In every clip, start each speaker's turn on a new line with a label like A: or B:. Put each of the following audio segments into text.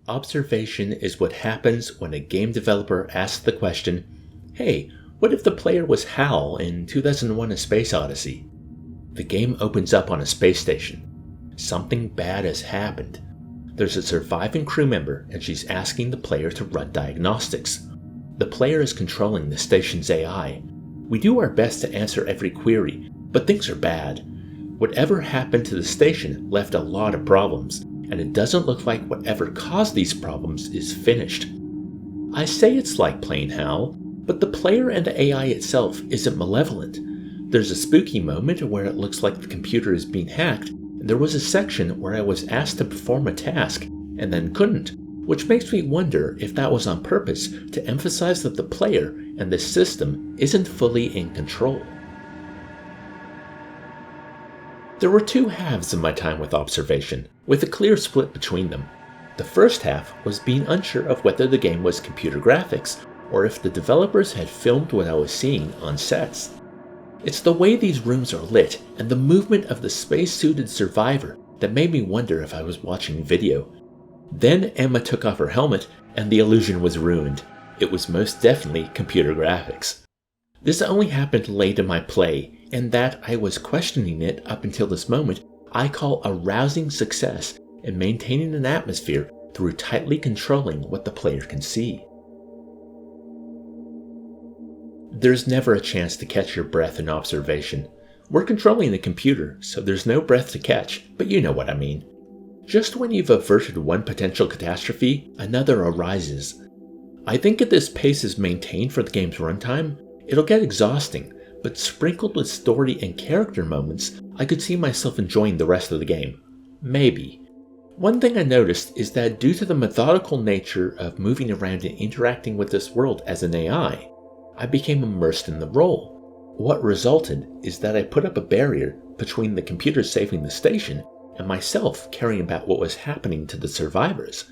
A: Observation is what happens when a game developer asks the question, hey, what if the player was Hal in 2001: A Space Odyssey? The game opens up on a space station. Something bad has happened. There's a surviving crew member and she's asking the player to run diagnostics. The player is controlling the station's AI. We do our best to answer every query, but things are bad. Whatever happened to the station left a lot of problems, and it doesn't look like whatever caused these problems is finished. I say it's like playing Hal, but the player and the AI itself isn't malevolent. There's a spooky moment where it looks like the computer is being hacked, and there was a section where I was asked to perform a task and then couldn't, which makes me wonder if that was on purpose to emphasize that the player and the system isn't fully in control. There were two halves of my time with Observation, with a clear split between them. The first half was being unsure of whether the game was computer graphics, or if the developers had filmed what I was seeing on sets. It's the way these rooms are lit and the movement of the space-suited survivor that made me wonder if I was watching video. Then Emma took off her helmet and the illusion was ruined. It was most definitely computer graphics. This only happened late in my play, and that I was questioning it up until this moment I call a rousing success in maintaining an atmosphere through tightly controlling what the player can see. There's never a chance to catch your breath in Observation. We're controlling the computer, so there's no breath to catch, but you know what I mean. Just when you've averted one potential catastrophe, another arises. I think if this pace is maintained for the game's runtime, it'll get exhausting, but sprinkled with story and character moments, I could see myself enjoying the rest of the game. Maybe. One thing I noticed is that due to the methodical nature of moving around and interacting with this world as an AI, I became immersed in the role. What resulted is that I put up a barrier between the computer saving the station and myself caring about what was happening to the survivors.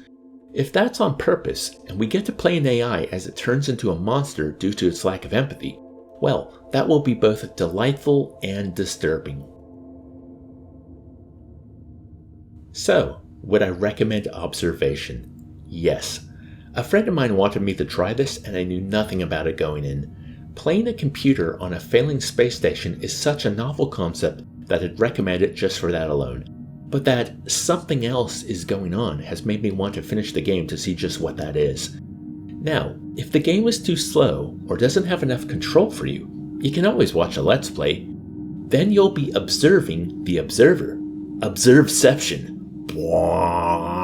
A: If that's on purpose, and we get to play an AI as it turns into a monster due to its lack of empathy, well, that will be both delightful and disturbing. So, would I recommend Observation? Yes. A friend of mine wanted me to try this and I knew nothing about it going in. Playing a computer on a failing space station is such a novel concept that I'd recommend it just for that alone. But that something else is going on has made me want to finish the game to see just what that is. Now, if the game is too slow or doesn't have enough control for you, you can always watch a Let's Play. Then you'll be observing the observer. Observeception. Bwaaah.